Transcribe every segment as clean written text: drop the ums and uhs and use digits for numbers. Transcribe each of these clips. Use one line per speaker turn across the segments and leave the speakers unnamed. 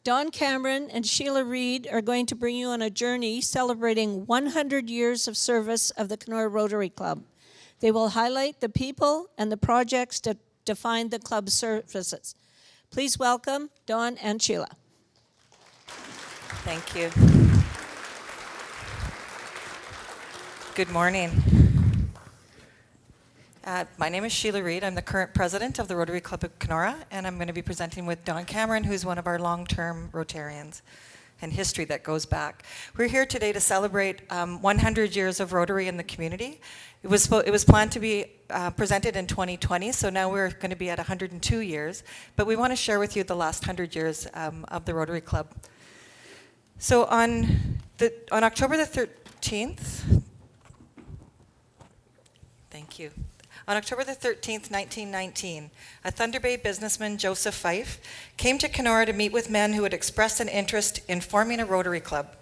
Don Cameron and Sheelagh Reid are going to bring you on a journey celebrating 100 years of service of the Kenora Rotary Club. They will highlight the people and the projects that define the club's services. Please welcome Don and Sheelagh.
Thank you. Good morning. My name is Sheelagh Reid. I'm the current president of the Rotary Club of Kenora, and I'm going to be presenting with Don Cameron, who's one of our long-term Rotarians and history that goes back. We're here today to celebrate 100 years of Rotary in the community. It was planned to be presented in 2020, so now we're going to be at 102 years, but we want to share with you the last 100 years of the Rotary Club. So on October the 13th, thank you. On October the 13th, 1919, a Thunder Bay businessman, Joseph Fife, came to Kenora to meet with men who had expressed an interest in forming a Rotary Club.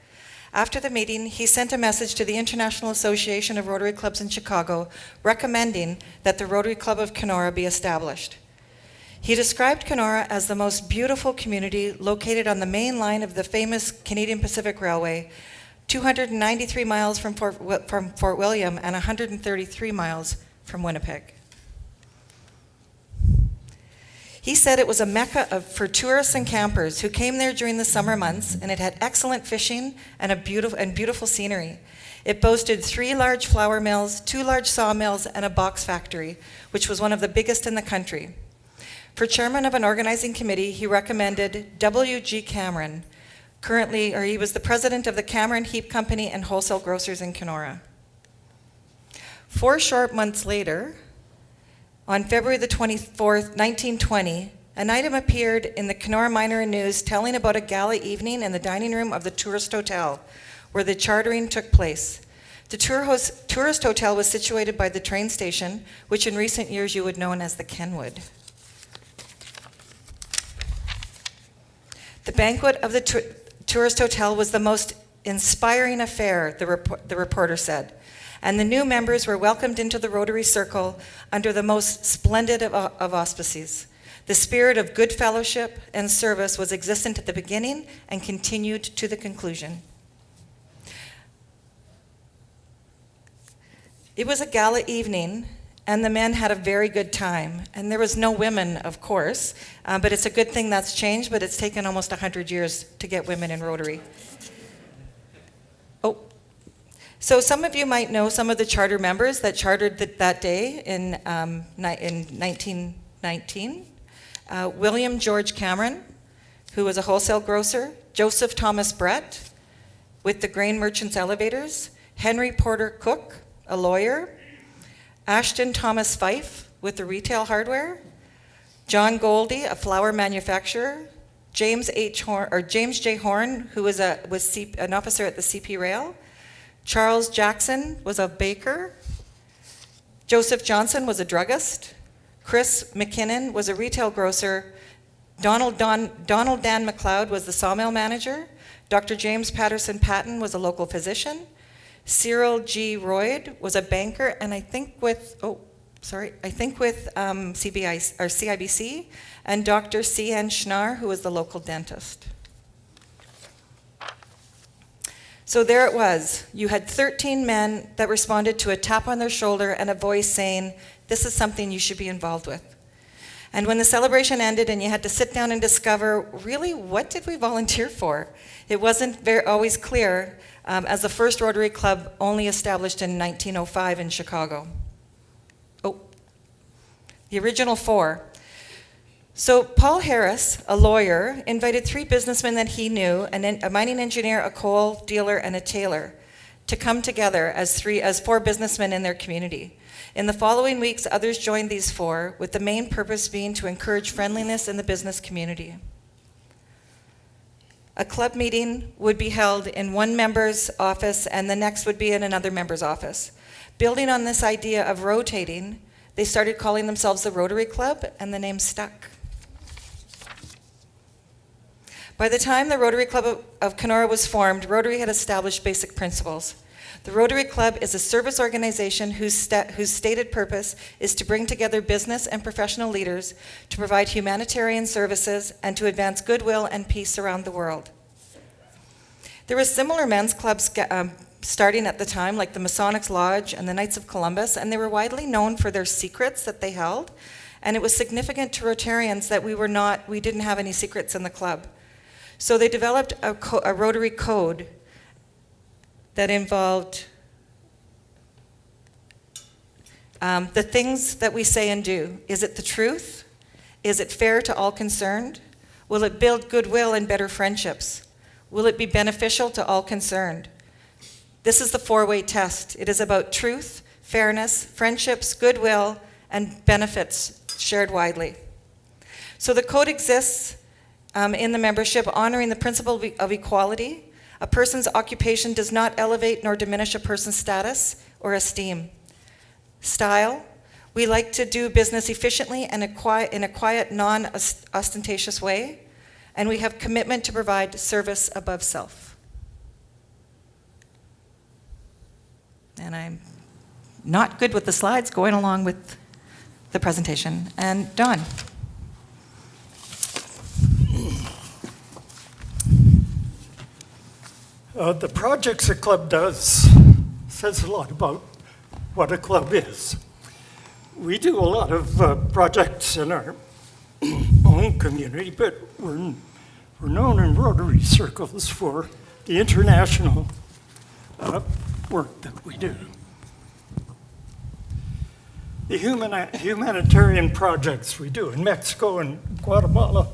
After the meeting, he sent a message to the International Association of Rotary Clubs in Chicago recommending that the Rotary Club of Kenora be established. He described Kenora as the most beautiful community located on the main line of the famous Canadian Pacific Railway, 293 miles from Fort William and 133 miles from Winnipeg. He said it was a mecca for tourists and campers who came there during the summer months, and it had excellent fishing and beautiful scenery. It boasted 3 large flour mills, 2 large sawmills, and a box factory, which was one of the biggest in the country. For chairman of an organizing committee, he recommended W.G. Cameron. He was the president of the Cameron Heap Company and Wholesale Grocers in Kenora. 4 short months later, on February the 24th, 1920, an item appeared in the Kenora Miner and News telling about a gala evening in the dining room of the Tourist Hotel, where the chartering took place. The Tourist Hotel was situated by the train station, which in recent years you would know as the Kenwood. The banquet of the Tourist Hotel was the most inspiring affair, the reporter said, and the new members were welcomed into the Rotary Circle under the most splendid of auspices. The spirit of good fellowship and service was existent at the beginning and continued to the conclusion. It was a gala evening, and the men had a very good time. And there was no women, of course, but it's a good thing that's changed, but it's taken almost 100 years to get women in Rotary. So some of you might know some of the charter members that chartered that day in 1919. William George Cameron, who was a wholesale grocer. Joseph Thomas Brett with the Grain Merchants Elevators. Henry Porter Cook, a lawyer. Ashton Thomas Fife with the retail hardware. John Goldie, a flour manufacturer. James J. Horn, who was an officer at the CP Rail. Charles Jackson was a baker. Joseph Johnson was a druggist. Chris McKinnon was a retail grocer. Donald Dan McLeod was the sawmill manager. Dr. James Patterson Patton was a local physician. Cyril G. Royd was a banker, and I think with CIBC, and Dr. C.N. Schnarr, who was the local dentist. So there it was. You had 13 men that responded to a tap on their shoulder and a voice saying, "This is something you should be involved with." And when the celebration ended and you had to sit down and discover, really, what did we volunteer for? It wasn't always clear, as the first Rotary Club only established in 1905 in Chicago. The original 4. So Paul Harris, a lawyer, invited 3 businessmen that he knew, a mining engineer, a coal dealer, and a tailor, to come together as 4 businessmen in their community. In the following weeks, others joined these 4, with the main purpose being to encourage friendliness in the business community. A club meeting would be held in one member's office, and the next would be in another member's office. Building on this idea of rotating, they started calling themselves the Rotary Club, and the name stuck. By the time the Rotary Club of Kenora was formed, Rotary had established basic principles. The Rotary Club is a service organization whose stated purpose is to bring together business and professional leaders to provide humanitarian services and to advance goodwill and peace around the world. There were similar men's clubs starting at the time, like the Masonics Lodge and the Knights of Columbus, and they were widely known for their secrets that they held. And it was significant to Rotarians that we didn't have any secrets in the club. So they developed a Rotary code that involved the things that we say and do. Is it the truth? Is it fair to all concerned? Will it build goodwill and better friendships? Will it be beneficial to all concerned? This is the four-way test. It is about truth, fairness, friendships, goodwill, and benefits shared widely. So the code exists in the membership, honoring the principle of equality. A person's occupation does not elevate nor diminish a person's status or esteem. Style, we like to do business efficiently and in a quiet, non-ostentatious way. And we have commitment to provide service above self. And I'm not good with the slides going along with the presentation. And Don.
The projects a club does says a lot about what a club is. We do a lot of projects in our own community, but we're known in Rotary circles for the international work that we do. The humanitarian projects we do in Mexico and Guatemala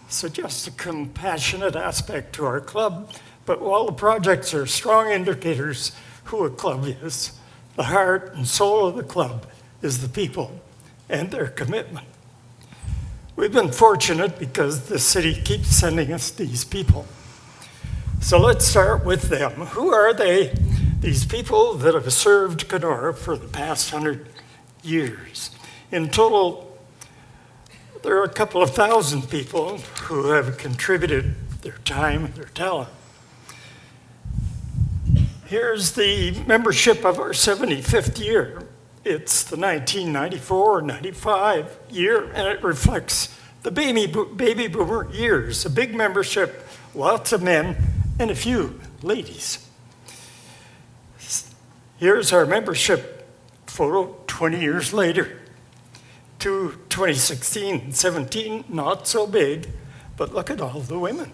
suggest a compassionate aspect to our club, but while the projects are strong indicators who a club is, the heart and soul of the club is the people and their commitment. We've been fortunate because the city keeps sending us these people. So let's start with them. Who are they? These people that have served Kenora for the past 100 years. In total, there are a couple of thousand people who have contributed their time and their talent. Here's the membership of our 75th year. It's the 1994-95 year, and it reflects the baby boomer years. A big membership, lots of men, and a few ladies. Here's our membership photo 20 years later. To 2016 and 17, not so big, but look at all the women.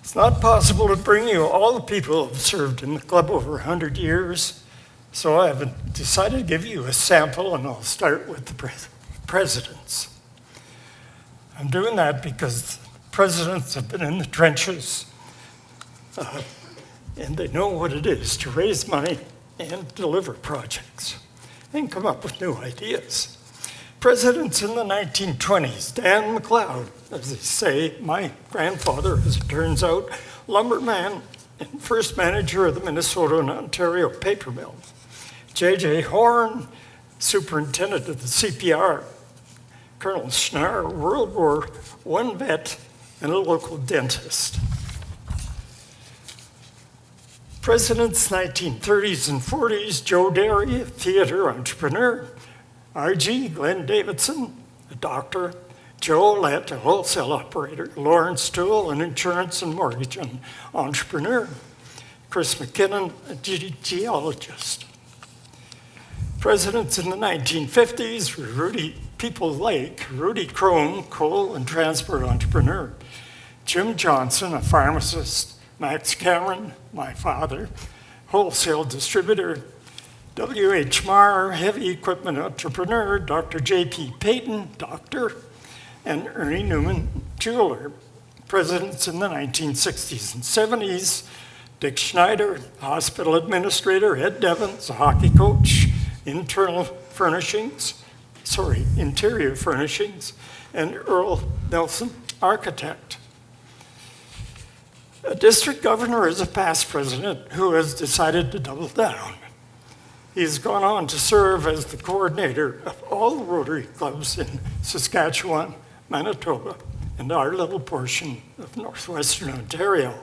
It's not possible to bring you all the people who have served in the club over 100 years, so I've decided to give you a sample, and I'll start with the presidents. I'm doing that because presidents have been in the trenches, and they know what it is to raise money and deliver projects and come up with new ideas. Presidents in the 1920s, Dan McLeod, as they say, my grandfather, as it turns out, lumberman and first manager of the Minnesota and Ontario paper mills. J.J. Horn, superintendent of the CPR. Colonel Schnarr, World War I vet and a local dentist. Presidents 1930s and 40s, Joe Derry, a theater entrepreneur. R.G. Glenn Davidson, a doctor. Joe Lett, a wholesale operator. Lawrence Stool, an insurance and mortgage entrepreneur. Chris McKinnon, a geologist. Presidents in the 1950s were Rudy People Lake, Rudy Crone, coal and transport entrepreneur. Jim Johnson, a pharmacist. Max Cameron, my father, wholesale distributor. W.H. Marr, heavy equipment entrepreneur. Dr. J.P. Payton, doctor. And Ernie Newman, jeweler. Presidents in the 1960s and 70s. Dick Schneider, hospital administrator. Ed Devens, a hockey coach. Interior furnishings. And Earl Nelson, architect. A district governor is a past president who has decided to double down. He's gone on to serve as the coordinator of all the Rotary clubs in Saskatchewan, Manitoba, and our little portion of northwestern Ontario.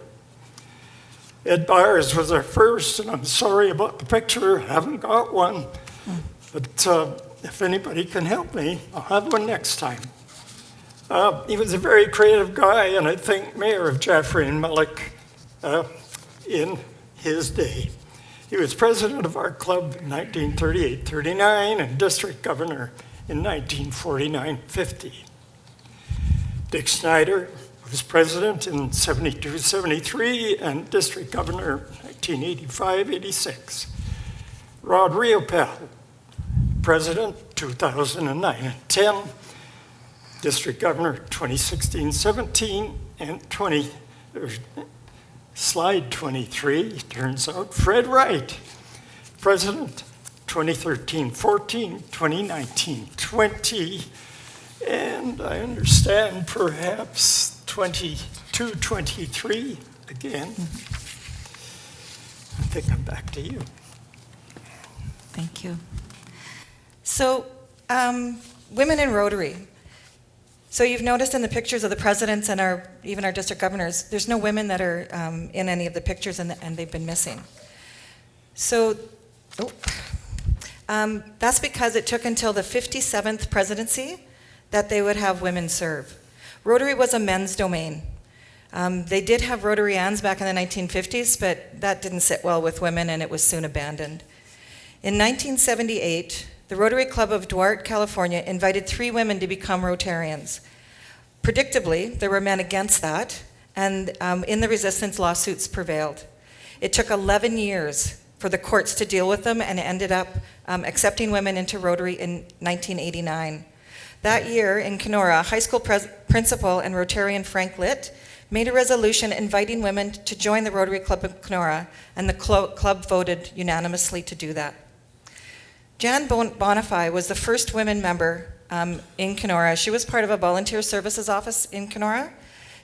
Ed Byers was our first, and I'm sorry about the picture, haven't got one. But if anybody can help me, I'll have one next time. He was a very creative guy, and I think mayor of Jaffrey and Melick in his day. He was president of our club in 1938-39 and district governor in 1949-50. Dick Snyder was president in 72-73 and district governor 1985-86. Rod Riopel, president 2009 and 10, district governor 2016-17 and slide 23 turns out Fred Wright, president 2013-14, 2019-20, and I understand perhaps 22-23 again. I think I'm back to you.
Thank you. So, women in Rotary. So you've noticed in the pictures of the presidents and even our district governors, there's no women that are in any of the pictures, and they've been missing. So, that's because it took until the 57th presidency that they would have women serve. Rotary was a men's domain. They did have Rotarians back in the 1950s, but that didn't sit well with women, and it was soon abandoned. In 1978, the Rotary Club of Duarte, California, invited 3 women to become Rotarians. Predictably, there were men against that, and in the resistance, lawsuits prevailed. It took 11 years for the courts to deal with them, and ended up accepting women into Rotary in 1989. That year in Kenora, high school principal and Rotarian Frank Litt made a resolution inviting women to join the Rotary Club of Kenora, and the club voted unanimously to do that. Jan Bonifay was the first women member in Kenora. She was part of a volunteer services office in Kenora.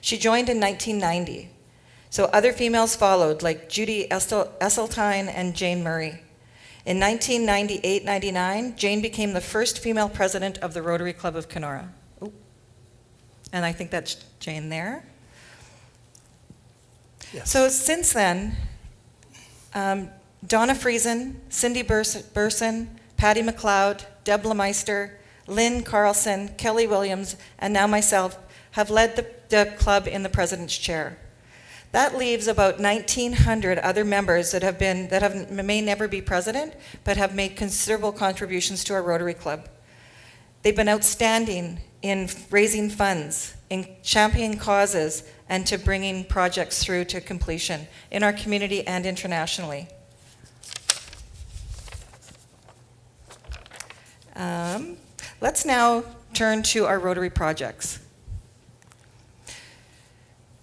She joined in 1990. So other females followed, like Judy Esseltine and Jane Murray. In 1998-99, Jane became the first female president of the Rotary Club of Kenora. Ooh. And I think that's Jane there.
Yes.
So since then, Donna Friesen, Cindy Burson, Patty McLeod, Deb Lemeister, Lynn Carlson, Kelly Williams, and now myself have led the club in the president's chair. That leaves about 1,900 other members that may never be president, but have made considerable contributions to our Rotary Club. They've been outstanding in raising funds, in championing causes, and to bringing projects through to completion in our community and internationally. Let's now turn to our Rotary projects.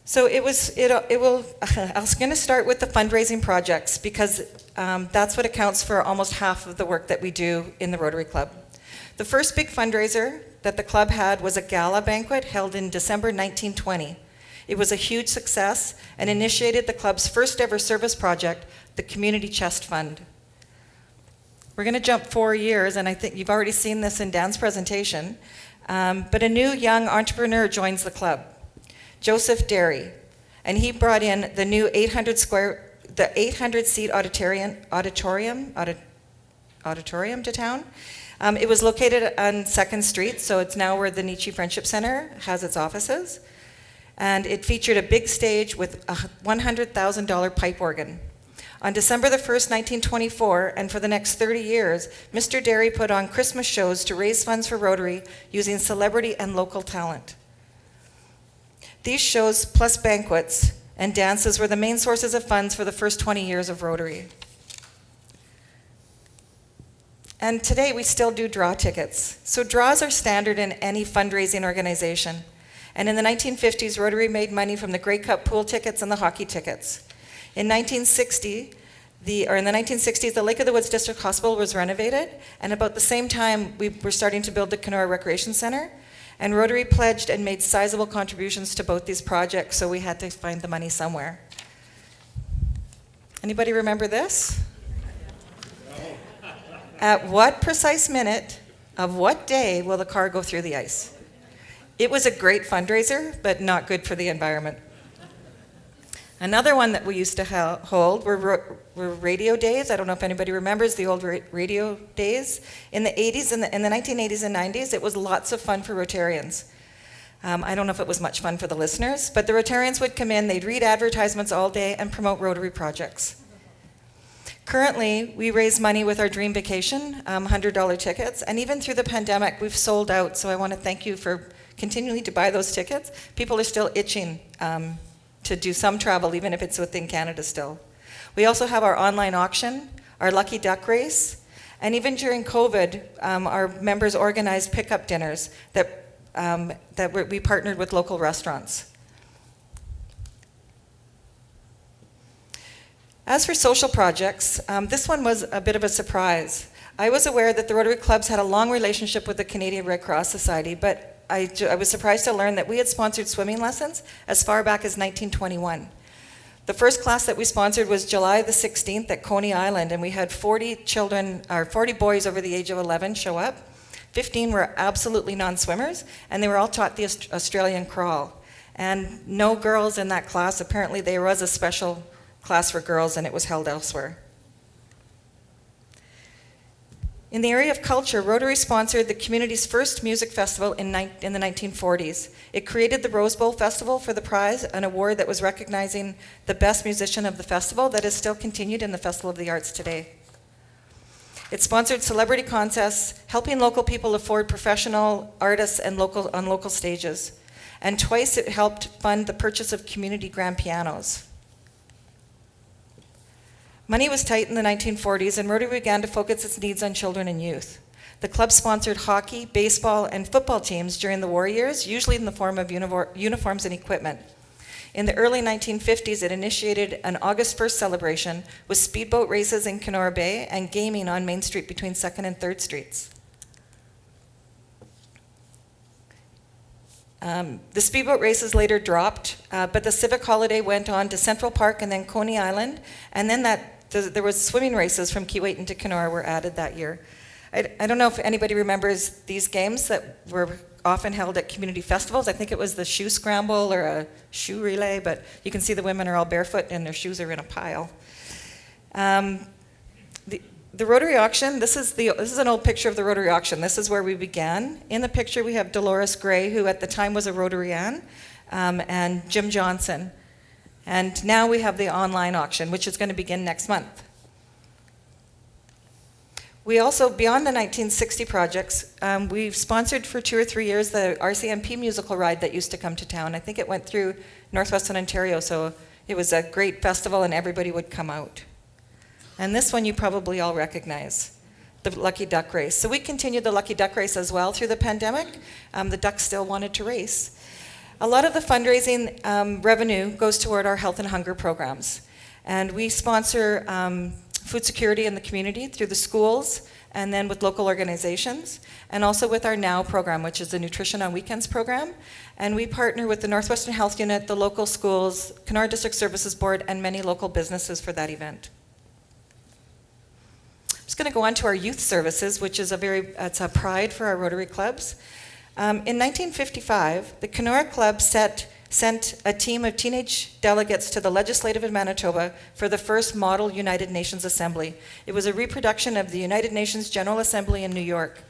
So I was going to start with the fundraising projects, because that's what accounts for almost half of the work that we do in the Rotary Club. The first big fundraiser that the club had was a gala banquet held in December 1920. It was a huge success and initiated the club's first ever service project, the Community Chest Fund. We're going to jump 4 years, and I think you've already seen this in Dan's presentation, but a new young entrepreneur joins the club, Joseph Derry, and he brought in the new 800-seat auditorium to town. It was located on 2nd Street, so it's now where the Nietzsche Friendship Center has its offices, and it featured a big stage with a $100,000 pipe organ. On December the 1st, 1924, and for the next 30 years, Mr. Derry put on Christmas shows to raise funds for Rotary using celebrity and local talent. These shows, plus banquets and dances, were the main sources of funds for the first 20 years of Rotary. And today we still do draw tickets. So draws are standard in any fundraising organization. And in the 1950s, Rotary made money from the Grey Cup pool tickets and the hockey tickets. In the 1960s, the Lake of the Woods District Hospital was renovated, and about the same time, we were starting to build the Kenora Recreation Center, and Rotary pledged and made sizable contributions to both these projects, so we had to find the money somewhere. Anybody remember this? At what precise minute of what day will the car go through the ice? It was a great fundraiser, but not good for the environment. Another one that we used to hold were radio days. I don't know if anybody remembers the old radio days. In the 80s, in the 1980s and 90s, it was lots of fun for Rotarians. I don't know if it was much fun for the listeners, but the Rotarians would come in, they'd read advertisements all day and promote Rotary projects. Currently, we raise money with our Dream Vacation, $100 tickets, and even through the pandemic, we've sold out, so I want to thank you for continuing to buy those tickets. People are still itching to do some travel, even if it's within Canada still. We also have our online auction, our Lucky Duck race, and even during COVID, our members organized pickup dinners that we partnered with local restaurants. As for social projects, this one was a bit of a surprise. I was aware that the Rotary Clubs had a long relationship with the Canadian Red Cross Society, but I was surprised to learn that we had sponsored swimming lessons as far back as 1921. The first class that we sponsored was July the 16th at Coney Island, and we had 40 boys over the age of 11 show up. 15 were absolutely non-swimmers, and they were all taught the Australian crawl. And no girls in that class. Apparently there was a special class for girls, and it was held elsewhere. In the area of culture, Rotary sponsored the community's first music festival in the 1940s. It created the Rose Bowl Festival for the prize, an award that was recognizing the best musician of the festival that is still continued in the Festival of the Arts today. It sponsored celebrity contests, helping local people afford professional artists and on local stages. And twice it helped fund the purchase of community grand pianos. Money was tight in the 1940s, and Rotary began to focus its needs on children and youth. The club sponsored hockey, baseball, and football teams during the war years, usually in the form of uniforms and equipment. In the early 1950s, it initiated an August 1st celebration with speedboat races in Kenora Bay and gaming on Main Street between 2nd and 3rd Streets. The speedboat races later dropped, but the civic holiday went on to Central Park and then Coney Island, and then there was swimming races from Keewatin to Kenora were added that year. I don't know if anybody remembers these games that were often held at community festivals. I think it was the shoe scramble or a shoe relay, but you can see the women are all barefoot and their shoes are in a pile. The Rotary auction, this is an old picture of the Rotary auction. This is where we began. In the picture we have Dolores Gray, who at the time was a Rotarian, and Jim Johnson. And now we have the online auction, which is going to begin next month. We also, beyond the 1960 projects, we've sponsored for 2 or 3 years the RCMP musical ride that used to come to town. I think it went through Northwestern Ontario, so it was a great festival and everybody would come out. And this one you probably all recognize, the Lucky Duck Race. So we continued the Lucky Duck Race as well through the pandemic. The ducks still wanted to race. A lot of the fundraising revenue goes toward our health and hunger programs. And we sponsor food security in the community through the schools and then with local organizations, and also with our NOW program, which is the Nutrition on Weekends program. And we partner with the Northwestern Health Unit, the local schools, Kenora District Services Board, and many local businesses for that event. I'm just going to go on to our youth services, which is it's a pride for our Rotary clubs. In 1955, the Kenora Club sent a team of teenage delegates to the Legislative in Manitoba for the first Model United Nations Assembly. It was a reproduction of the United Nations General Assembly in New York.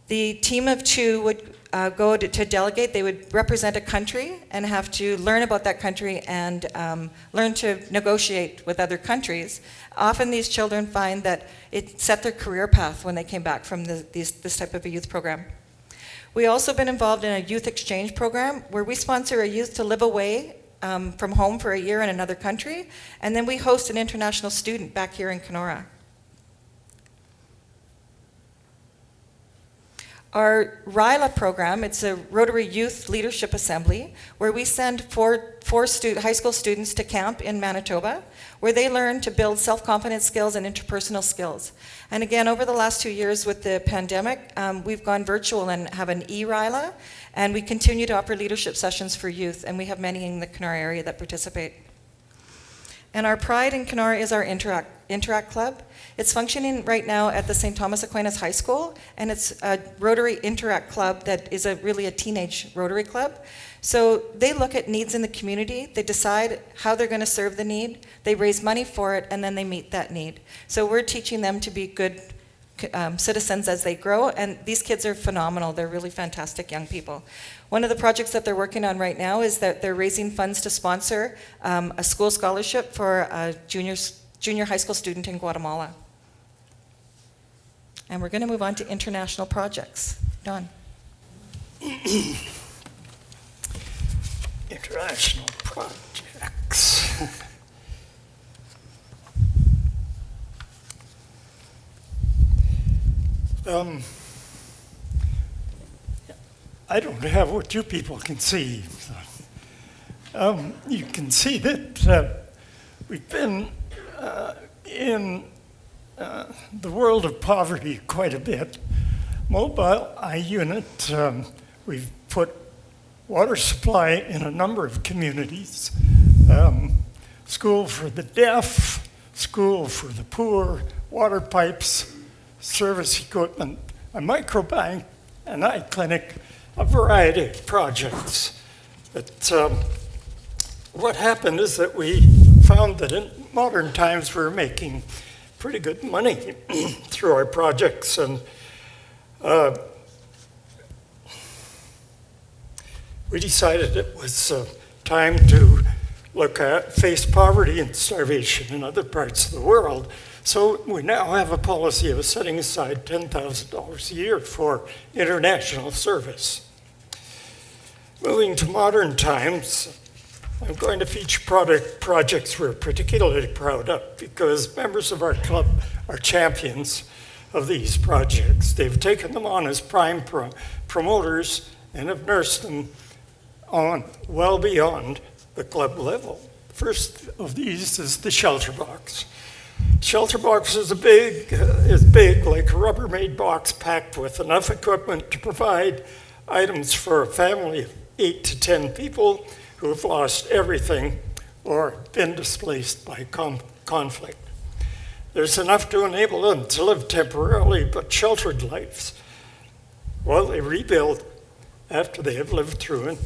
The team of 2 would go to delegate. They would represent a country and have to learn about that country and learn to negotiate with other countries. Often these children find that it set their career path when they came back from this type of a youth program. We also been involved in a youth exchange program where we sponsor a youth to live away from home for a year in another country, and then we host an international student back here in Kenora. Our RILA program, it's a Rotary Youth Leadership Assembly, where we send four high school students to camp in Manitoba, where they learn to build self-confidence skills and interpersonal skills. And again, over the last 2 years with the pandemic, we've gone virtual and have an e-RILA, and we continue to offer leadership sessions for youth, and we have many in the Kenora area that participate. And our pride in Kenora is our Interact Club. It's functioning right now at the St. Thomas Aquinas High School, and it's a Rotary Interact Club that is really a teenage Rotary Club. So they look at needs in the community, they decide how they're going to serve the need, they raise money for it, and then they meet that need. So we're teaching them to be good citizens as they grow, and these kids are phenomenal. They're really fantastic young people. One of the projects that they're working on right now is that they're raising funds to sponsor a school scholarship for a junior high school student in Guatemala. And we're going to move on to international projects. Don.
International projects. I don't have what you people can see. You can see that we've been in the world of poverty quite a bit. Mobile I-unit, we've put water supply in a number of communities. School for the deaf, school for the poor, water pipes, service equipment, a microbank, an eye clinic, a variety of projects. But what happened is that we found that in modern times we're making pretty good money through our projects, and we decided it was time to face poverty and starvation in other parts of the world. So we now have a policy of setting aside $10,000 a year for international service. Moving to modern times, I'm going to feature projects we're particularly proud of because members of our club are champions of these projects. They've taken them on as prime promoters and have nursed them on well beyond the club level. First of these is the shelter box. Shelter box is big, like a Rubbermaid box packed with enough equipment to provide items for a family of 8 to 10 people who have lost everything or been displaced by conflict. There's enough to enable them to live temporarily but sheltered lives while they rebuild after they have lived through an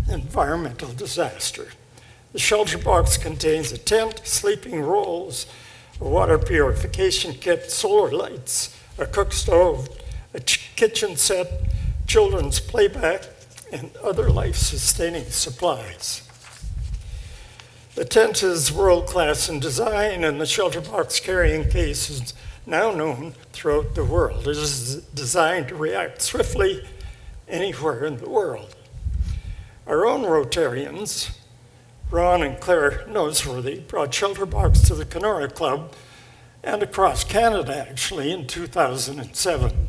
environmental disaster. The shelter box contains a tent, sleeping rolls, a water purification kit, solar lights, a cook stove, a kitchen set, children's playback, and other life-sustaining supplies. The tent is world-class in design, and the shelter box carrying case is now known throughout the world. It is designed to react swiftly anywhere in the world. Our own Rotarians, Ron and Claire Noseworthy, brought shelter box to the Kenora Club and across Canada, actually, in 2007.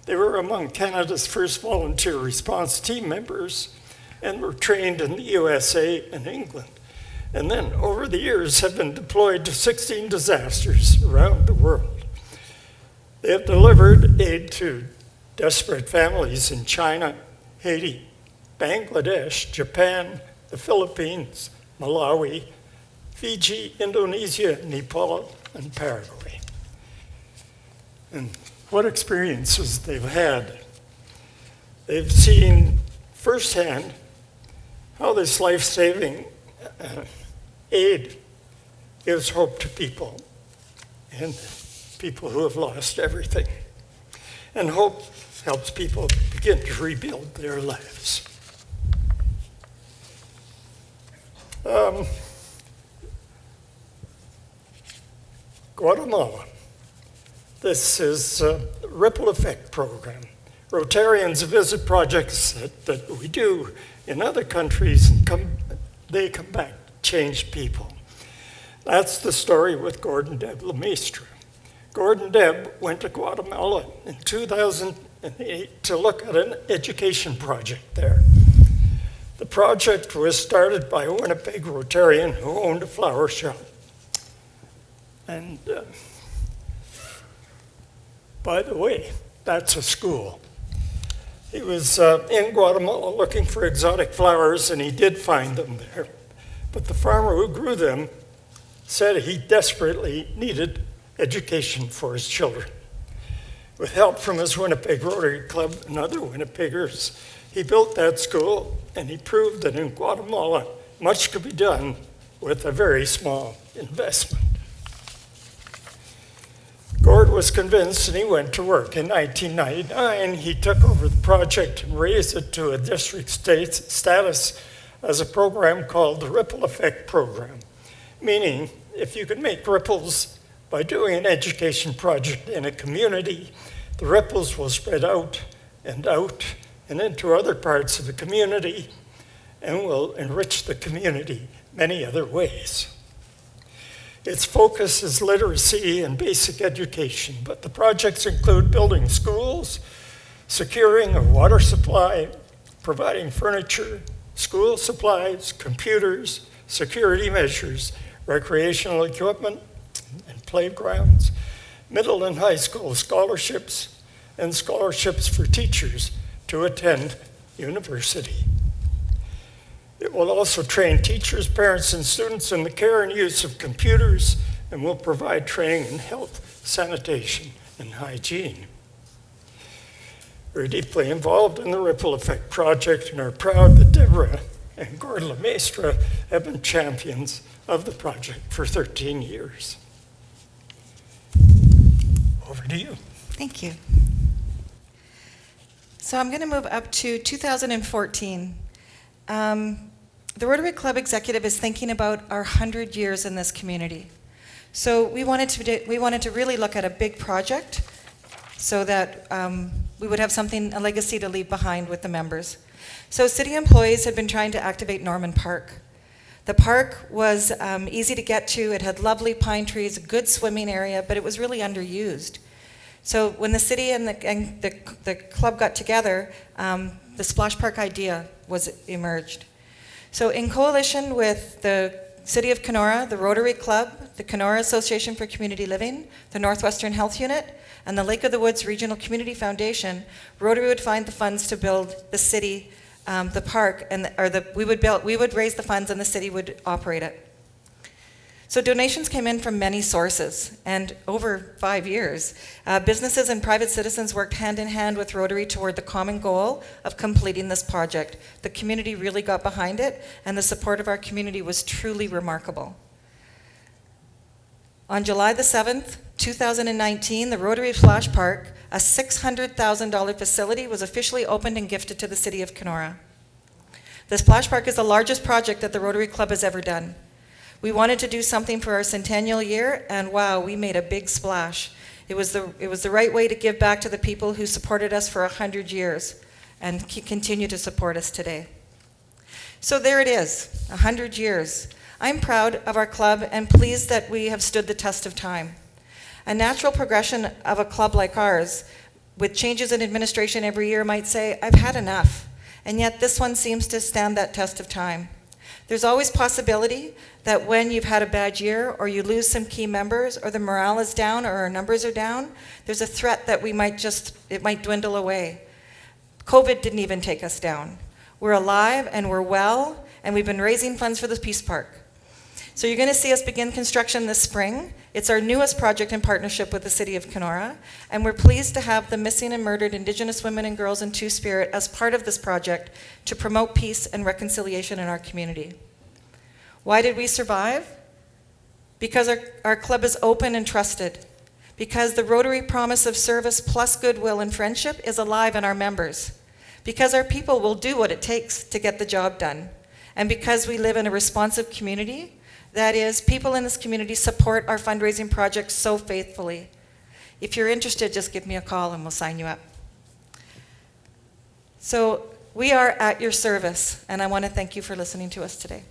They were among Canada's first volunteer response team members and were trained in the USA and England. And then, over the years, have been deployed to 16 disasters around the world. They have delivered aid to desperate families in China, Haiti, Bangladesh, Japan, the Philippines, Malawi, Fiji, Indonesia, Nepal, and Paraguay. And what experiences they've had. They've seen firsthand how this life-saving aid gives hope to people and people who have lost everything. And hope helps people begin to rebuild their lives. Guatemala. This is a ripple effect program. Rotarians visit projects that we do in other countries, and they come back changed people. That's the story with Gordon Deb Lemaistre. Gordon Deb went to Guatemala in 2008 to look at an education project there. The project was started by a Winnipeg Rotarian who owned a flower shop. And by the way, that's a school. He was in Guatemala looking for exotic flowers, and he did find them there. But the farmer who grew them said he desperately needed education for his children. With help from his Winnipeg Rotary Club and other Winnipeggers, he built that school, and he proved that in Guatemala, much could be done with a very small investment. Gord was convinced, and he went to work. In 1999, he took over the project and raised it to a district status as a program called the Ripple Effect Program, meaning if you could make ripples by doing an education project in a community, the ripples will spread out and into other parts of the community and will enrich the community many other ways. Its focus is literacy and basic education, but the projects include building schools, securing a water supply, providing furniture, school supplies, computers, security measures, recreational equipment and playgrounds, middle and high school scholarships, and scholarships for teachers to attend university. It will also train teachers, parents, and students in the care and use of computers, and will provide training in health, sanitation, and hygiene. We're deeply involved in the Ripple Effect Project and are proud that Deborah and Gord LeMaistre have been champions of the project for 13 years. Over to you.
Thank you. So I'm going to move up to 2014. The Rotary Club executive is thinking about our 100 years in this community. So we wanted to really look at a big project so that we would have something, a legacy to leave behind with the members. So city employees had been trying to activate Norman Park. The park was easy to get to. It had lovely pine trees, a good swimming area, but it was really underused. So when the city and the club got together, the splash park idea was emerged. So in coalition with the City of Kenora, the Rotary Club, the Kenora Association for Community Living, the Northwestern Health Unit, and the Lake of the Woods Regional Community Foundation, Rotary would find the funds to build the city, the park, we would raise the funds and the city would operate it. So donations came in from many sources, and over 5 years, businesses and private citizens worked hand in hand with Rotary toward the common goal of completing this project. The community really got behind it, and the support of our community was truly remarkable. On July the 7th, 2019, the Rotary Splash Park, a $600,000 facility, was officially opened and gifted to the City of Kenora. The Splash Park is the largest project that the Rotary Club has ever done. We wanted to do something for our centennial year, and wow, we made a big splash. It was the right way to give back to the people who supported us for 100 years and continue to support us today. So there it is, 100 years. I'm proud of our club and pleased that we have stood the test of time. A natural progression of a club like ours, with changes in administration every year, might say, I've had enough, and yet this one seems to stand that test of time. There's always possibility that when you've had a bad year or you lose some key members or the morale is down or our numbers are down, there's a threat that it might dwindle away. COVID didn't even take us down. We're alive and we're well, and we've been raising funds for the Peace Park. So you're going to see us begin construction this spring. It's our newest project in partnership with the City of Kenora, and we're pleased to have the missing and murdered Indigenous women and girls in Two-Spirit as part of this project to promote peace and reconciliation in our community. Why did we survive? Because our club is open and trusted. Because the Rotary promise of service plus goodwill and friendship is alive in our members. Because our people will do what it takes to get the job done. And because we live in a responsive community, that is, people in this community support our fundraising projects so faithfully. If you're interested, just give me a call and we'll sign you up. So we are at your service, and I want to thank you for listening to us today.